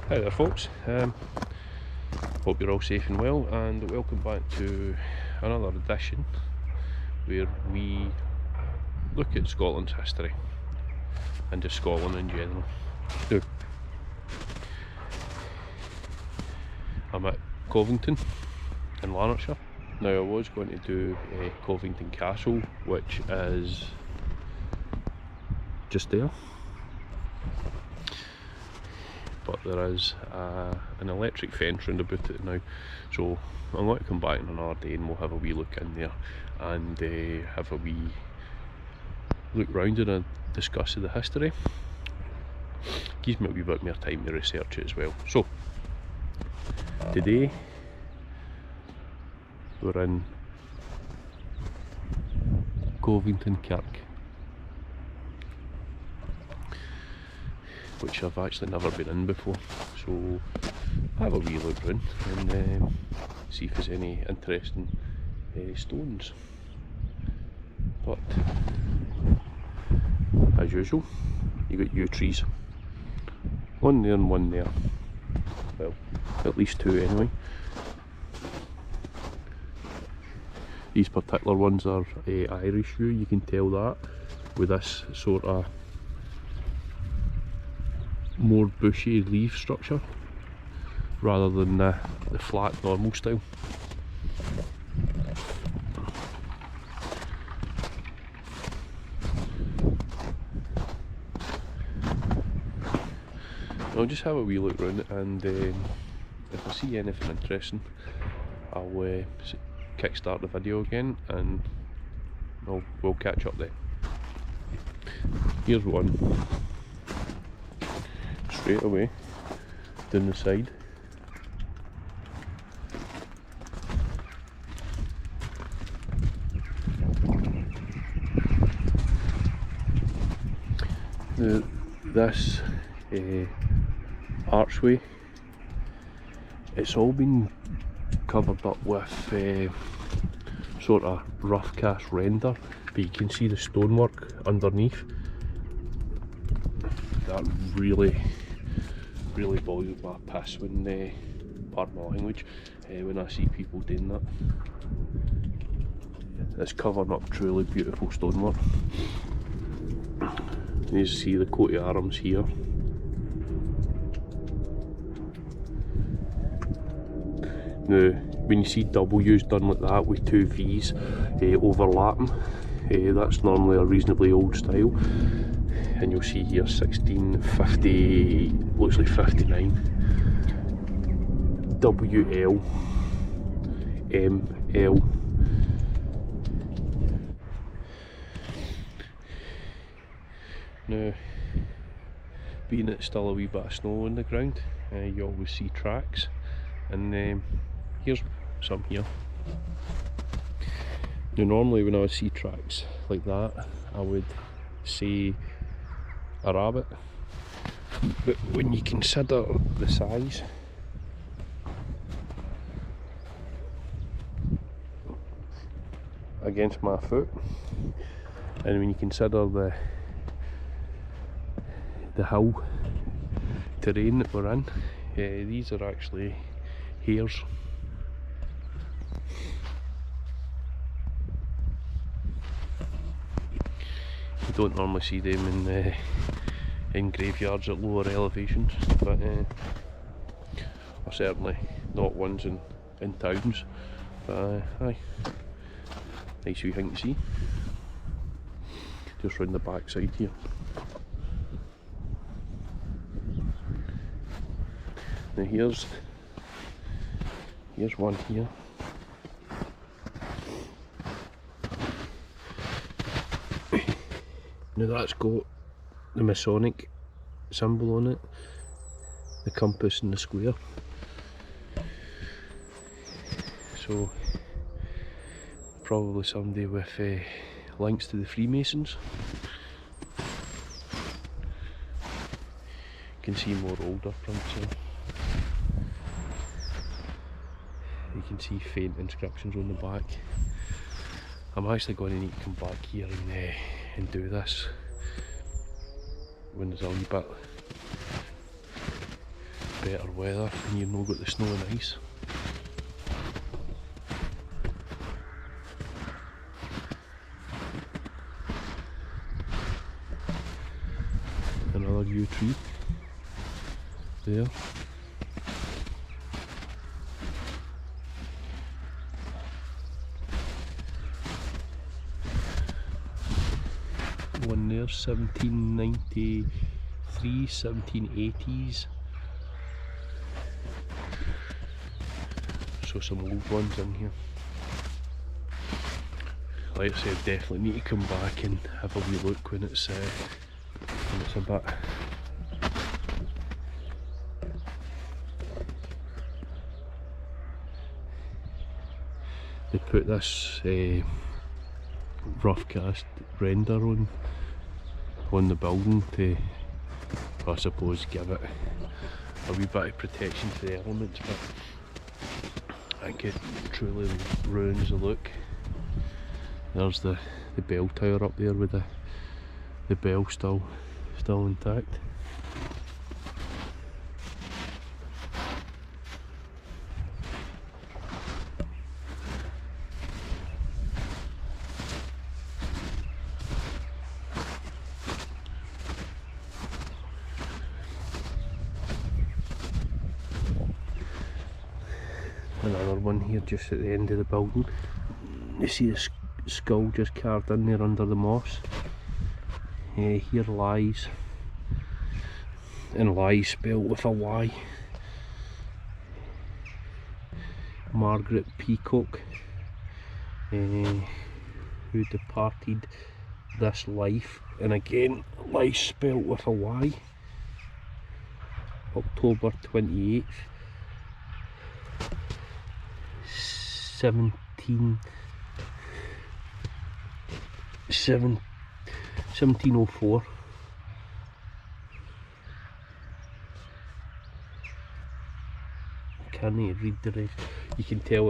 Hi there folks, hope you're all safe and well, and welcome back to another edition where we look at Scotland's history and just Scotland in general. Now, I'm at Covington in Lanarkshire. Now I was going to do Covington Castle, which is just there, but there is an electric fence round about it now, so I'm going to come back on another day and we'll have a wee look in there and have a wee look round and discuss the history. Gives me a wee bit more time to research it as well. So today we're in Covington Kirk, which I've actually never been in before, so have a wee look round and see if there's any interesting stones. But as usual, you got yew trees, one there and one there, well, at least two anyway. These particular ones are Irish yew, you can tell that with this sort of more bushy leaf structure rather than the flat normal style. I'll just have a wee look round it, and if I see anything interesting I'll kickstart the video again and we'll catch up then. Here's one straight away down the side. Now, this archway, it's all been covered up with sort of rough cast render, but you can see the stonework underneath. That really boils my piss when, pardon my language, when I see people doing that. It's covering up truly beautiful stonework. You see the coat of arms here. Now, when you see W's done like that with two V's overlapping, that's normally a reasonably old style. And you'll see here 1650, looks like 59. WL, ML. Now, being it's still a wee bit of snow on the ground, you always see tracks, and here's some here. Now normally when I would see tracks like that, I would say a rabbit, but when you consider the size, against my foot, and when you consider the hill terrain that we're in, these are actually hares. You don't normally see them in graveyards at lower elevations, but or certainly not ones in towns. But aye, nice wee thing to see. Just round the back side here. Now here's one here. Now that's got the Masonic symbol on it, the compass and the square. So probably somebody with links to the Freemasons. You can see more older prints here. You can see faint inscriptions on the back. I'm actually going to need to come back here and do this when there's a wee bit better weather and you've not got the snow and ice. Another yew tree there. One there, 1793, 1780s. So some old ones in here. Like I said, definitely need to come back and have a wee look when it's a bit. They put this rough cast render on the building to, I suppose, give it a wee bit of protection to the elements, but I think it truly ruins the look. There's the bell tower up there with the bell still intact. Another one here just at the end of the building. You see the skull just carved in there under the moss. Here lies, and lies spelled with a Y, Margaret Peacock, who departed this life, and again lies spelled with a Y, October 28th, 1704. Can't read the rest. You can tell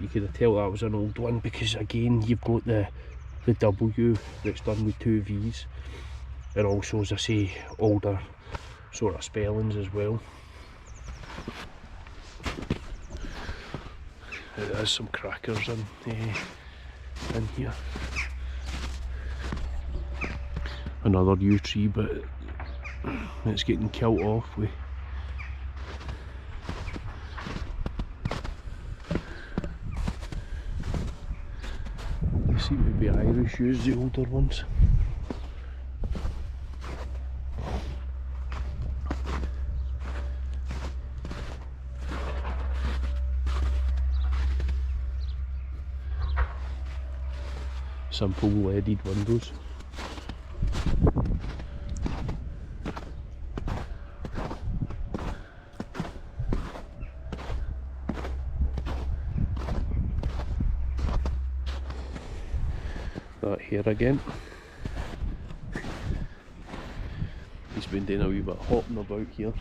you could tell that was an old one, because again you've got the W that's done with 2 V's, and also, as I say, older sort of spellings as well. There's some crackers in here. Another yew tree, but it's getting killed off with they seem to be Irish yews, the older ones. Simple leaded windows. That here again. He's been doing a wee bit hopping about here.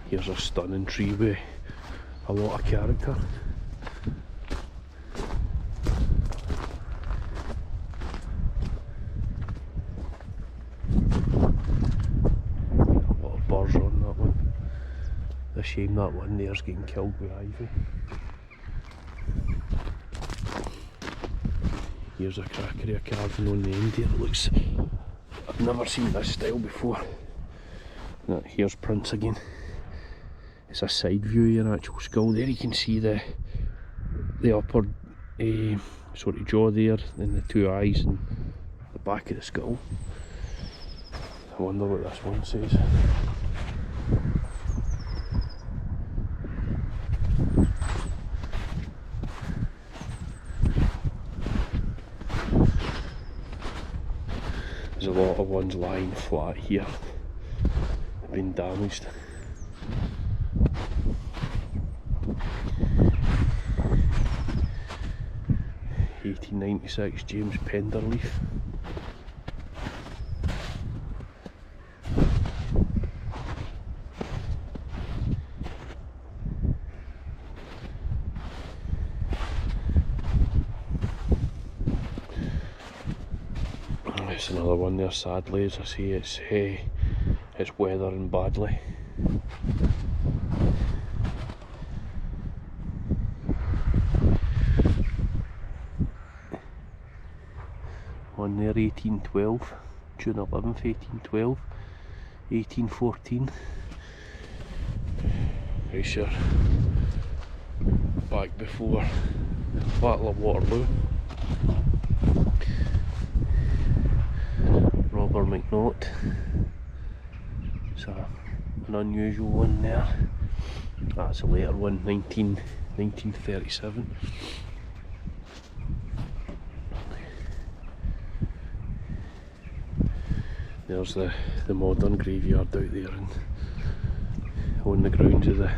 Here's a stunning tree with a lot of character. A lot of birds on that one. It's a shame that one there's getting killed with ivy. Here's a crackery of carving on the end here. It looks, I've never seen this style before. Here's prints again. It's a side view of your actual skull. There you can see the upper sort of jaw there, and the 2 eyes and the back of the skull. I wonder what this one says. There's a lot of ones lying flat here, been damaged. '96 James Penderleaf. That's another one there, sadly, as I say, it's weathering badly. On there, 1812, June 11th, 1812, 1814. Right, sure. Back before the Battle of Waterloo. Robert McNaught. It's an unusual one there. That's a later one, 1937. There's the modern graveyard out there and on the grounds of the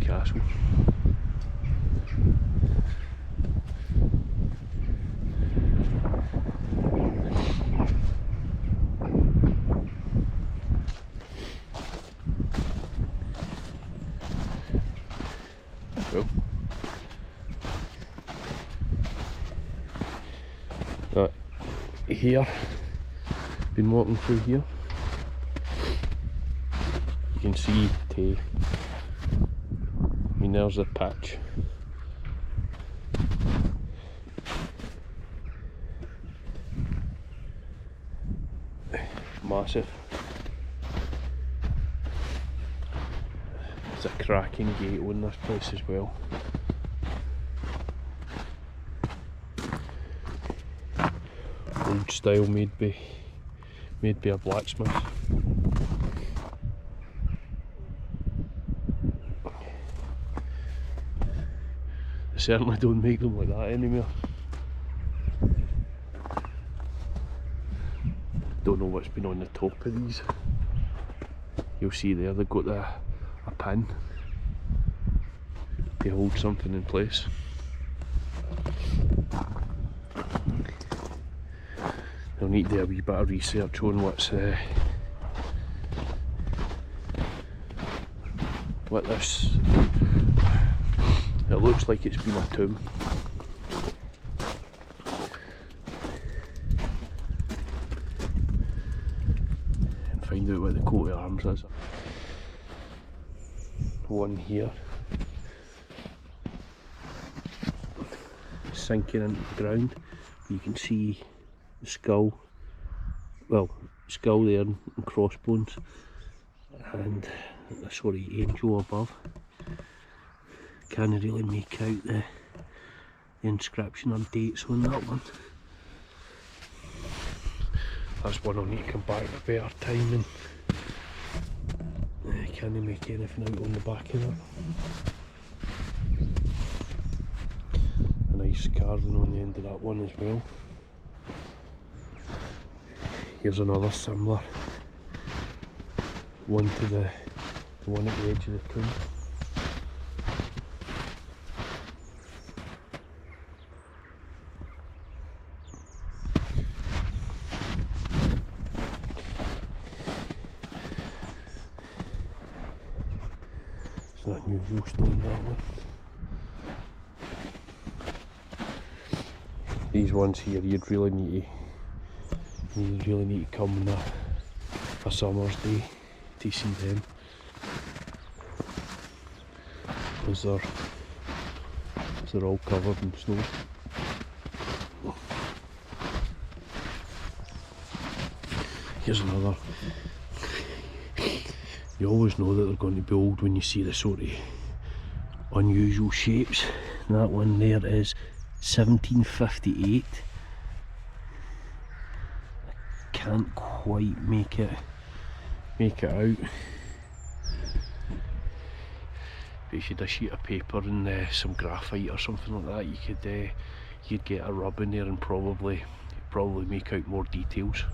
castle. Well, here, been walking through here, you can see I mean, there's the patch. Massive. There's a cracking gate on this place as well. Old style, made by a blacksmith. They certainly don't make them like that anymore. Don't know what's been on the top of these. You'll see there they've got a pin to hold something in place. They'll need to do a wee bit of research on what this. It looks like it's been a tomb. And find out what the coat of arms is. One here, sinking into the ground. You can see the skull, well, skull there and crossbones, and a sort of angel above. Can't really make out the inscription or dates on that one. That's one I'll need to come back at a better time, and I can't make anything out on the back of that. A nice carving on the end of that one as well. Here's another similar one to the one at the edge of the tomb. It's an unusual stone, that one. These ones here, you'd really need to come on a summer's day to see them, because they're all covered in snow. Here's another. You always know that they're going to be old when you see the sort of unusual shapes. And that one there is 1758. Can't quite make it out. If you had a sheet of paper and some graphite or something like that, you'd get a rub in there and probably make out more details.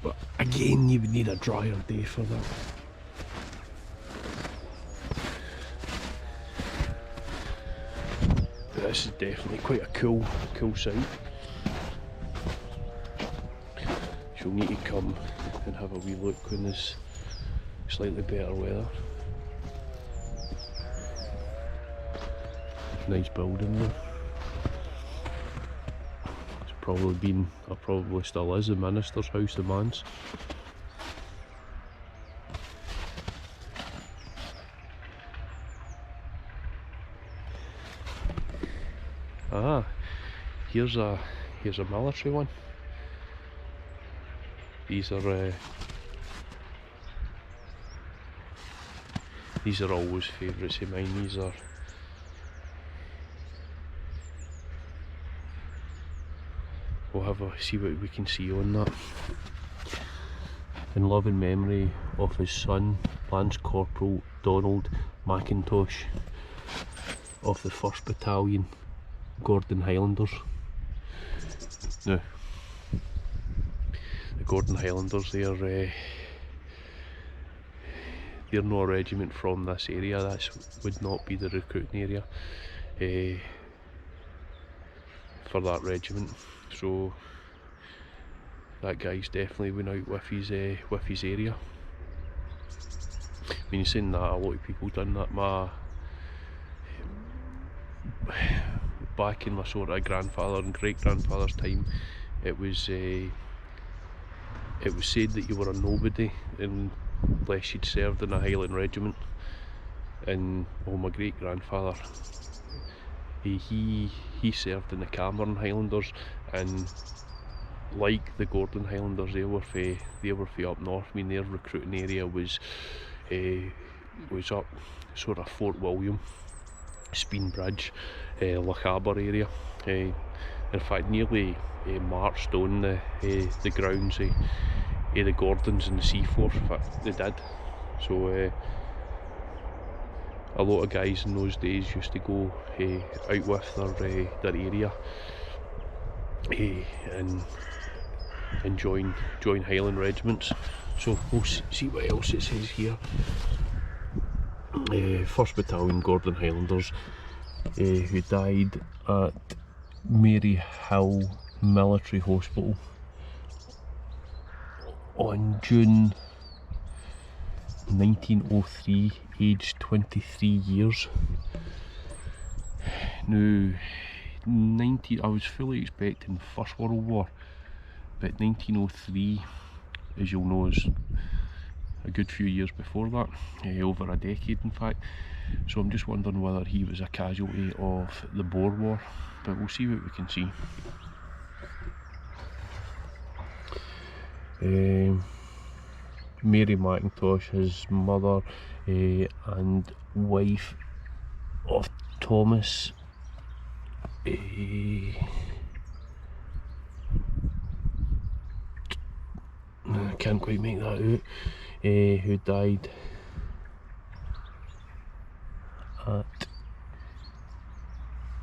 But again, you would need a drier day for that. But this is definitely quite a cool sight. You'll need to come and have a wee look when there's slightly better weather. Nice building there. It's probably still is, the minister's house, the manse. Ah, here's a military one. These are always favourites of mine. These are we'll have a see what we can see on that. In loving memory of his son, Lance Corporal Donald McIntosh of the 1st Battalion, Gordon Highlanders. Now, the Gordon Highlanders, they're not a regiment from this area. That would not be the recruiting area for that regiment. So that guy's definitely went out with his area. When you're saying that, a lot of people done that. Back in my sort of grandfather and great grandfather's time, it was said that you were a nobody unless you'd served in a Highland regiment. And my great grandfather, he served in the Cameron Highlanders, and like the Gordon Highlanders, they were for up north. I mean, their recruiting area was up sort of Fort William, Speen Bridge, Loch Harbour area. In fact, nearly marched on the grounds of the Gordons and the Sea Force. In fact, they did. So a lot of guys in those days used to go out with their area and join Highland regiments. So we'll see what else it says here. 1st Battalion Gordon Highlanders, who died at Mary Hill Military Hospital on June 1903, aged 23 years. Now, I was fully expecting First World War, but 1903, as you'll know, is a good few years before that, over a decade in fact. So I'm just wondering whether he was a casualty of the Boer War, but we'll see what we can see. Mary McIntosh, his mother and wife of Thomas, I can't quite make that out, who died at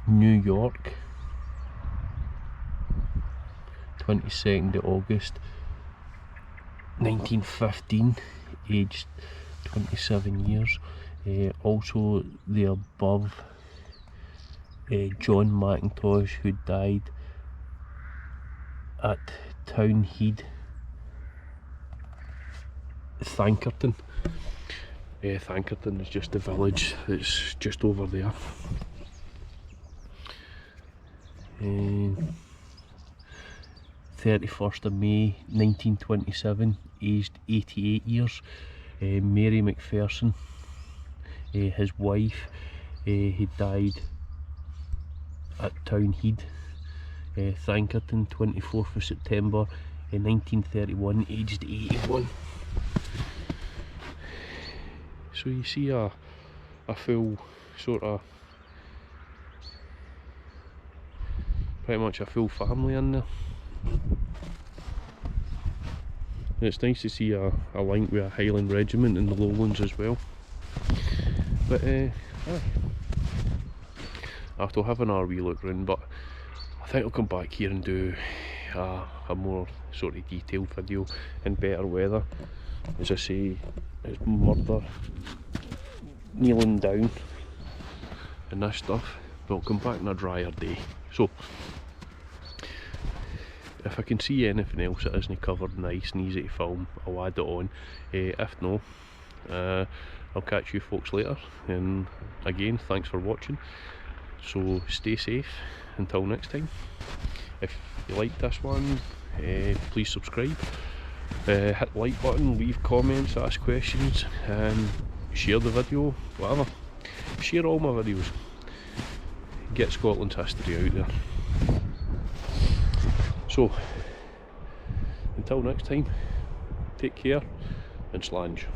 New York, 22nd of August 1915, aged 27 years. Also the above, John McIntosh, who died at Townhead, Thankerton. Thankerton is just a village that's just over there. 31st of May 1927, aged 88 years. Mary McPherson, his wife, he died at Townhead, Thankerton, 24th of September 1931, aged 81. So you see a full sort of, pretty much a full family in there. And it's nice to see a link with a Highland regiment in the Lowlands as well. But after having our wee look round, but I think I'll come back here and do a more sort of detailed video in better weather. As I say, it's murder, kneeling down and this stuff, but I'll come back on a drier day. So if I can see anything else that isn't covered in ice and easy to film, I'll add it on. If no, I'll catch you folks later, and again, thanks for watching. So stay safe until next time. If you liked this one, please subscribe, hit the like button, leave comments, ask questions, share the video, whatever. Share all my videos. Get Scotland's history out there. So, until next time, take care and slange.